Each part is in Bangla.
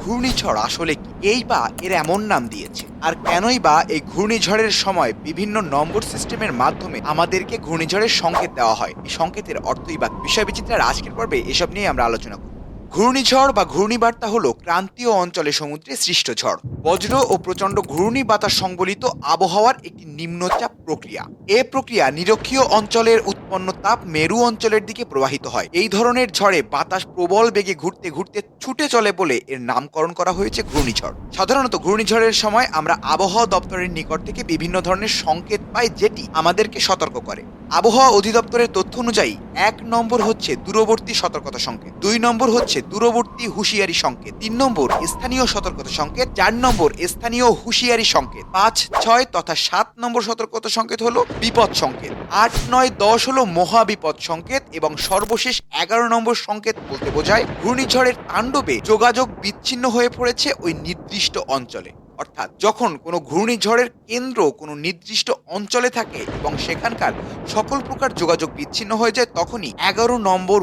ঘূর্ণিঝড় আসলে কি? এই বা এর এমন নাম দিয়েছে আর কেনই বা এই ঘূর্ণিঝড়ের সময় বিভিন্ন নম্বর সিস্টেমের মাধ্যমে আমাদেরকে ঘূর্ণিঝড়ের সংকেত দেওয়া হয়? এই সংকেতের অর্থই বা বিষয় বিচিত্রার আজকের পর্বে এসব নিয়ে আমরা আলোচনা করব। ঘূর্ণিঝড় বা ঘূর্ণিবার্তা হলো ক্রান্তীয় অঞ্চলে সমুদ্রে সৃষ্ট ঝড়, বজ্র ও প্রচণ্ড ঘূর্ণি বাতাস সংবলিত আবহাওয়ার একটি নিম্নচাপ প্রক্রিয়া। এ প্রক্রিয়া নিরক্ষীয় অঞ্চলের উৎপন্ন তাপ মেরু অঞ্চলের দিকে প্রবাহিত হয়। এই ধরনের ঝড়ে বাতাস প্রবল বেগে ঘুরতে ঘুরতে ছুটে চলে বলে এর নামকরণ করা হয়েছে ঘূর্ণিঝড়। সাধারণত ঘূর্ণিঝড়ের সময় আমরা আবহাওয়া দপ্তরের নিকট থেকে বিভিন্ন ধরনের সংকেত পাই, যেটি আমাদেরকে সতর্ক করে। আবহাওয়া অধিদপ্তরের তথ্য অনুযায়ী ১ নম্বর হচ্ছে দূরবর্তী সতর্কতা সংকেত, ২ নম্বর হচ্ছে দূরবর্তী হুঁশিয়ারি সংকেত, ৩ নম্বর স্থানীয় সতর্কতা সংকেত, ৪ নম্বর স্থানীয় হুঁশিয়ারি সংকেত, ৫, ৬ তথা ৭ নম্বর সতর্কতা সংকেত হলো বিপদ সংকেত, ৮, ৯, ১০ হলো মহাবিপদ সংকেত এবং সর্বশেষ ১১ নম্বর সংকেত বলতে বোঝায় ঘূর্ণিঝড়ের তাণ্ডবে যোগাযোগ বিচ্ছিন্ন হয়ে পড়েছে ওই নির্দিষ্ট অঞ্চলে। অর্থাৎ যখন কোনো ঘূর্ণিঝড়ের কেন্দ্র কোনো নির্দিষ্ট অঞ্চলে থাকে এবং সেখানকার সকল প্রকার যোগাযোগ বিচ্ছিন্ন হয়ে যায়, তখনই ১১ নম্বর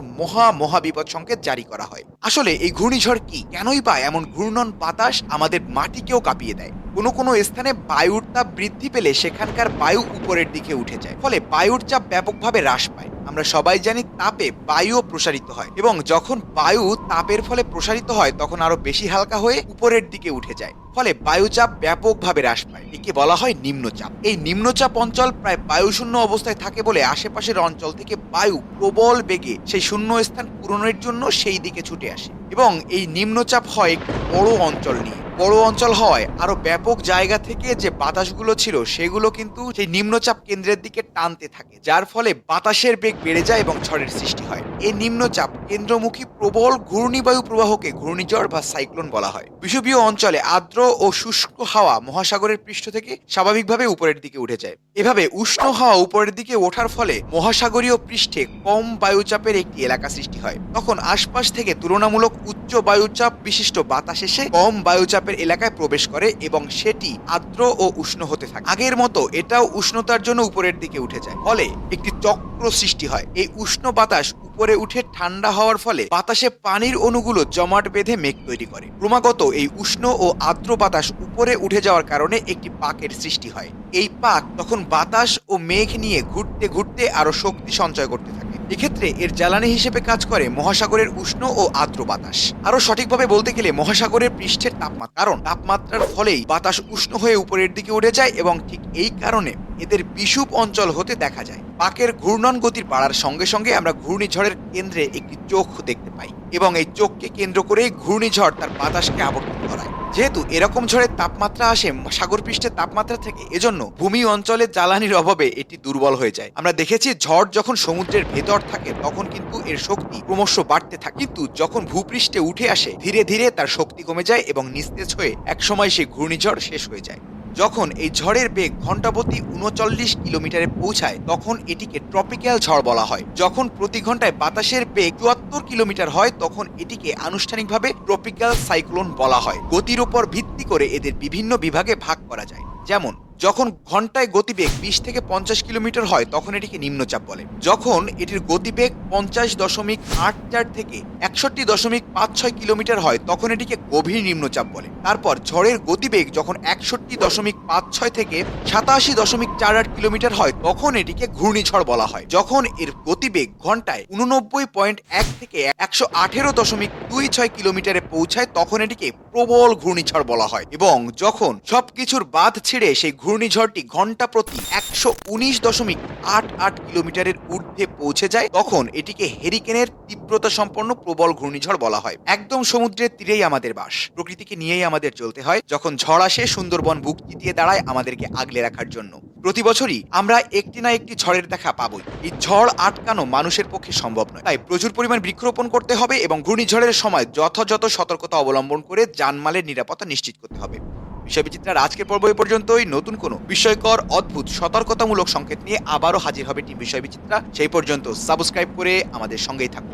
মহাবিপদ সংকেত জারি করা হয়। আসলে এই ঘূর্ণিঝড় কি, কেনই বা এমন ঘূর্ণন বাতাস আমাদের মাটিকেও কাঁপিয়ে দেয়? কোনো স্থানে বায়ুর তাপ বৃদ্ধি পেলে সেখানকার বায়ু উপরের দিকে উঠে যায়, ফলে বায়ুর চাপ ব্যাপকভাবে হ্রাস পায়। আমরা সবাই জানি তাপে বায়ুও প্রসারিত হয় এবং যখন বায়ু তাপের ফলে প্রসারিত হয় তখন আরো বেশি হালকা হয়ে উপরের দিকে উঠে যায়, ফলে বায়ুচাপ ব্যাপকভাবে হ্রাস পায়। একে বলা হয় নিম্নচাপ। এই নিম্নচাপ অঞ্চল প্রায় বায়ুশূন্য অবস্থায় থাকে বলে আশেপাশের অঞ্চল থেকে বায়ু প্রবল বেগে সেই শূন্য স্থান পূরণের জন্য সেই দিকে ছুটে আসে এবং এই নিম্নচাপ হয় একটি বড় অঞ্চল নিয়ে। বড় অঞ্চল হওয়ায় আরো ব্যাপক জায়গা থেকে যে বাতাসগুলো ছিল সেগুলো কিন্তু সেই নিম্নচাপ কেন্দ্রের দিকে টানতে থাকে, যার ফলে বাতাসের বেগ বেড়ে যায় এবং ঝড়ের সৃষ্টি হয়। এই নিম্নচাপ কেন্দ্রমুখী প্রবল ঘূর্ণিবায়ু প্রবাহকে ঘূর্ণিঝড় বা সাইক্লোন বলা হয়। বিষুবীয় অঞ্চলে আর্দ্র ও শুষ্ক হাওয়া মহাসাগরের পৃষ্ঠ থেকে স্বাভাবিকভাবে উপরের দিকে উঠে যায়। এভাবে উষ্ণ হাওয়া উপরের দিকে ওঠার ফলে মহাসাগরীয় পৃষ্ঠে কম বায়ুচাপের একটি এলাকা সৃষ্টি হয়। তখন আশপাশ থেকে তুলনামূলক উচ্চ বায়ুচাপ বিশিষ্ট বাতাস এসে কম বায়ুচাপের এলাকায় প্রবেশ করে এবং সেটি আর্দ্র ও উষ্ণ হতে থাকে। আগের মতো এটাও উষ্ণতার জন্য উপরের দিকে উঠে যায়, ফলে একটি চক্র সৃষ্টি হয়। এই উষ্ণ বাতাস উপরে উঠে ঠান্ডা হওয়ার ফলে বাতাসে পানির অণুগুলো জমাট বেঁধে মেঘ তৈরি করে। ক্রমাগত এই উষ্ণ ও আর্দ্র বাতাস উপরে উঠে যাওয়ার কারণে একটি পাকের সৃষ্টি হয়। এই পাক তখন বাতাস ও মেঘ নিয়ে ঘুরতে ঘুরতে আরো শক্তি সঞ্চয় করতে থাকে। এক্ষেত্রে এর জ্বালানি হিসেবে কাজ করে মহাসাগরের উষ্ণ ও আর্দ্র বাতাস। আরো সঠিকভাবে বলতে গেলে মহাসাগরের পৃষ্ঠের তাপমাত্রা, কারণ তাপমাত্রার ফলেই বাতাস উষ্ণ হয়ে উপরের দিকে উঠে যায় এবং ঠিক এই কারণে এদের বিষুব অঞ্চল হতে দেখা যায়। পাকের ঘূর্ণন গতির বাড়ার সঙ্গে সঙ্গে আমরা ঘূর্ণিঝড়ের কেন্দ্রে একটি চোখ দেখতে পাই এবং এই চোখকে কেন্দ্র করেই ঘূর্ণিঝড় তার বাতাসকে আবর্তন করায়। যেহেতু এরকম ঝড়ের তাপমাত্রা আসে সাগর পৃষ্ঠের তাপমাত্রা থেকে, এজন্য ভূমি অঞ্চলে জ্বালানির অভাবে এটি দুর্বল হয়ে যায়। আমরা দেখেছি ঝড় যখন সমুদ্রের ভেতর থাকে তখন কিন্তু এর শক্তি ক্রমশ বাড়তে থাকে, কিন্তু যখন ভূপৃষ্ঠে উঠে আসে ধীরে ধীরে তার শক্তি কমে যায় এবং নিস্তেজ হয়ে একসময় সেই ঘূর্ণিঝড় শেষ হয়ে যায়। যখন এই ঝড়ের বেগ ঘন্টাপ্রতি ৩৯ কিলোমিটারে পৌঁছায় তখন এটিকে ট্রপিক্যাল ঝড় বলা হয়। যখন প্রতি ঘন্টায় বাতাসের বেগ ৭৪ কিলোমিটার হয় তখন এটিকে আনুষ্ঠানিকভাবে ট্রপিক্যাল সাইক্লোন বলা হয়। গতির উপর ভিত্তি করে এদের বিভিন্ন বিভাগে ভাগ করা যায়। যেমন যখন ঘন্টায় গতিবেগ ২০ থেকে ৫০ কিলোমিটার হয় তখন এটিকে নিম্নচাপ বলে। যখন এটির গতিবেগ ৫০.৮৪ থেকে ৬১.৫৬ কিলোমিটার হয় তখন এটিকে গভীর নিম্নচাপ বলে। তারপর ঝড়ের গতিবেগ যখন ৬১.৫৬ থেকে ৮৭.৪৮ কিলোমিটার হয় তখন এটিকে ঘূর্ণিঝড় বলা হয়। যখন এর গতিবেগ ঘন্টায় ৮৯.১ থেকে ১১৮.২৬ কিলোমিটারে পৌঁছায় তখন এটিকে প্রবল ঘূর্ণিঝড় বলা হয়। এবং যখন সবকিছুর বাদ ছেড়ে সেই ঘূর্ণিঝড়টি ঘন্টা প্রতি ১১৯.৮৮ কিলোমিটারের ঊর্ধ্বে পৌঁছে যায় তখন এটিকে হেরিকেনের তীব্রতা সম্পন্ন প্রবল ঘূর্ণিঝড় বলা হয়। একদম সমুদ্রের তীরেই আমাদের বাস, প্রকৃতিকে নিয়েই আমাদের চলতে হয়। যখন ঝড় আসে সুন্দরবন বুক চিতিয়ে দাঁড়ায় আমাদেরকে আগলে রাখার জন্য। প্রতি বছরই আমরা একটি না একটি ঝড়ের দেখা পাবই। এই ঝড় আটকানো মানুষের পক্ষে সম্ভব নয়, তাই প্রচুর পরিমাণ বৃক্ষরোপণ করতে হবে এবং ঘূর্ণিঝড়ের সময় যথাযথ সতর্কতা অবলম্বন করে জানমালের নিরাপত্তা নিশ্চিত করতে হবে। বিষয় বিচিত্রার আজকের পর্ব এই পর্যন্তই। নতুন কোনো বিস্ময়কর, অদ্ভুত, সতর্কতামূলক সংকেত নিয়ে আবারও হাজির হবে টিম বিষয় বিচিত্রা। সেই পর্যন্ত সাবস্ক্রাইব করে আমাদের সঙ্গেই থাকুন।